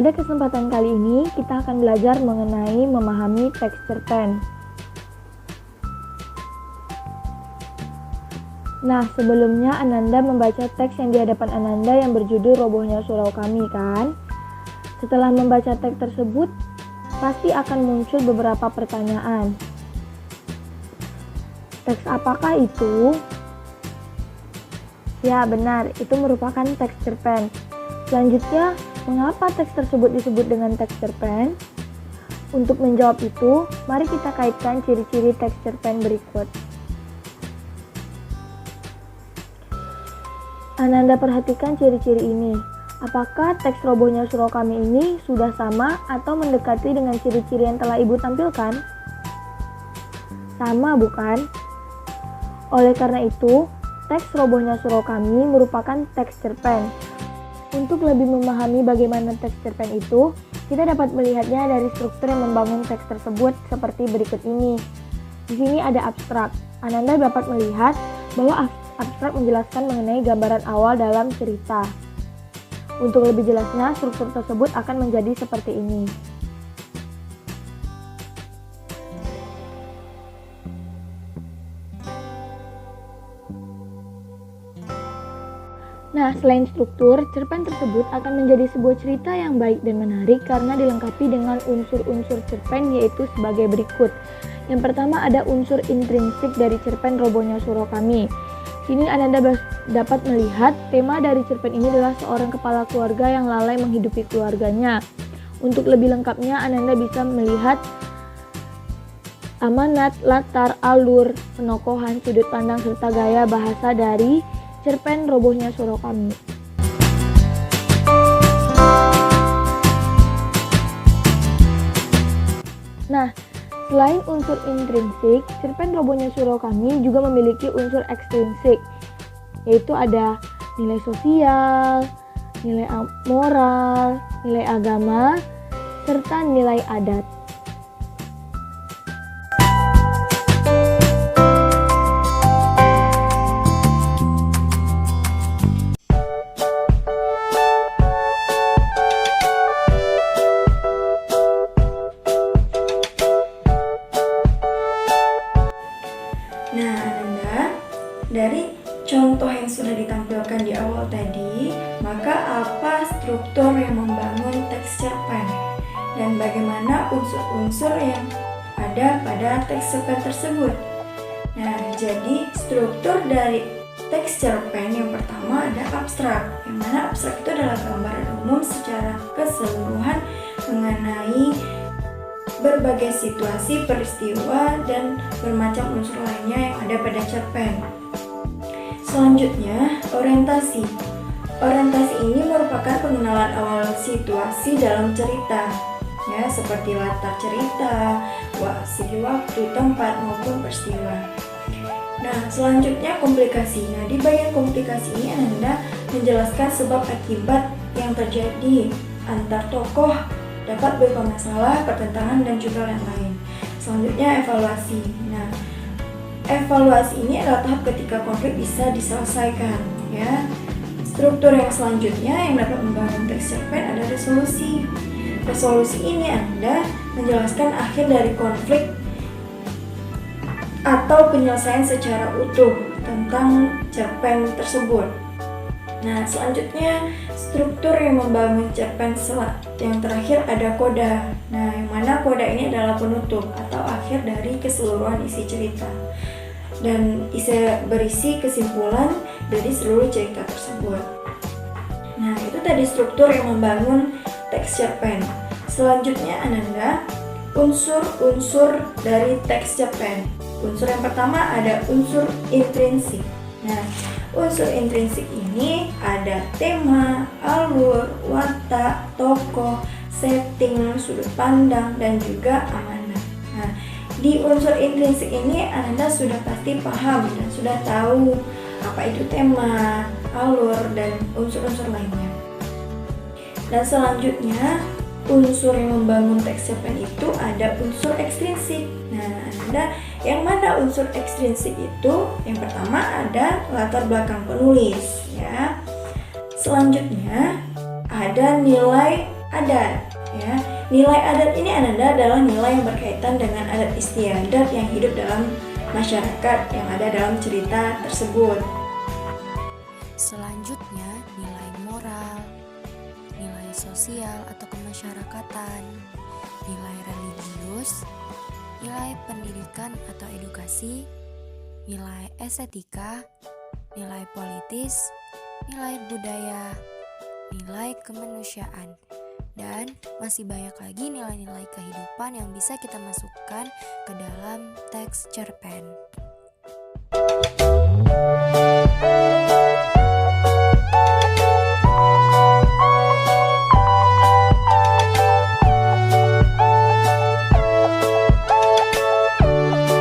Pada kesempatan kali ini, kita akan belajar mengenai memahami teks cerpen. Nah, sebelumnya Ananda membaca teks yang di hadapan Ananda yang berjudul Robohnya Surau Kami, kan? Setelah membaca teks tersebut, pasti akan muncul beberapa pertanyaan. Teks apakah itu? Ya, benar, itu merupakan teks cerpen. Selanjutnya, mengapa teks tersebut disebut dengan teks cerpen? Untuk menjawab itu, mari kita kaitkan ciri-ciri teks cerpen berikut. Ananda perhatikan ciri-ciri ini. Apakah teks Robohnya Surau Kami ini sudah sama atau mendekati dengan ciri-ciri yang telah Ibu tampilkan? Sama, bukan? Oleh karena itu, teks Robohnya Surau Kami merupakan teks cerpen. Untuk lebih memahami bagaimana teks cerpen itu, kita dapat melihatnya dari struktur yang membangun teks tersebut seperti berikut ini. Di sini ada abstrak. Ananda dapat melihat bahwa abstrak menjelaskan mengenai gambaran awal dalam cerita. Untuk lebih jelasnya, struktur tersebut akan menjadi seperti ini. Nah, selain struktur, cerpen tersebut akan menjadi sebuah cerita yang baik dan menarik karena dilengkapi dengan unsur-unsur cerpen, yaitu sebagai berikut. Yang pertama ada unsur intrinsik dari cerpen Robohnya Surau Kami. Sini Ananda dapat melihat tema dari cerpen ini adalah seorang kepala keluarga yang lalai menghidupi keluarganya. Untuk lebih lengkapnya, Ananda bisa melihat amanat, latar, alur, penokohan, sudut pandang, serta gaya bahasa dari cerpen Robohnya Surau Kami. Nah, selain unsur intrinsik, cerpen Robohnya Surau Kami juga memiliki unsur ekstrinsik, yaitu ada nilai sosial, nilai moral, nilai agama, serta nilai adat. Nah, Ananda, dari contoh yang sudah ditampilkan di awal tadi, maka apa struktur yang membangun teks cerpen dan bagaimana unsur-unsur yang ada pada teks cerpen tersebut? Nah, jadi struktur dari teks cerpen yang pertama ada abstrak, yang mana abstrak itu adalah gambaran umum secara keseluruhan mengenai berbagai situasi, peristiwa, dan bermacam unsur lainnya yang ada pada cerpen. Selanjutnya, orientasi. Orientasi ini merupakan pengenalan awal situasi dalam cerita, ya, seperti latar cerita, segi waktu, tempat, maupun peristiwa. Nah, selanjutnya komplikasi. Nah, di bagian komplikasi ini Anda menjelaskan sebab akibat yang terjadi antar tokoh dapat berupa masalah, pertentangan, dan juga lain-lain. Selanjutnya evaluasi. Nah, evaluasi ini adalah tahap ketika konflik bisa diselesaikan, ya. Struktur yang selanjutnya yang dapat membangun teks cerpen ada resolusi. Resolusi ini Anda menjelaskan akhir dari konflik atau penyelesaian secara utuh tentang cerpen tersebut. Nah, selanjutnya struktur yang membangun cerpen yang terakhir ada koda. Nah, yang mana koda ini adalah penutup atau akhir dari keseluruhan isi cerita dan berisi kesimpulan dari seluruh cerita tersebut. Nah, itu tadi struktur yang membangun teks cerpen. Selanjutnya Ananda, unsur-unsur dari teks cerpen. Unsur yang pertama ada unsur intrinsik. Nah, unsur intrinsik ini ada tema, alur, watak, tokoh, setting, sudut pandang, dan juga amanat. Nah, di unsur intrinsik ini Anda sudah pasti paham dan sudah tahu apa itu tema, alur, dan unsur-unsur lainnya. Dan selanjutnya, unsur yang membangun teks cerpen itu ada unsur ekstrinsik. Nah, yang mana unsur ekstrinsik itu? Yang pertama ada latar belakang penulis, ya. Selanjutnya ada nilai adat. Ya, nilai adat ini adalah nilai yang berkaitan dengan adat istiadat yang hidup dalam masyarakat yang ada dalam cerita tersebut. Selanjutnya, nilai moral, nilai sosial atau kemasyarakatan, nilai religius, nilai pendidikan atau edukasi, nilai estetika, nilai politis, nilai budaya, nilai kemanusiaan, dan masih banyak lagi nilai-nilai kehidupan yang bisa kita masukkan ke dalam teks cerpen.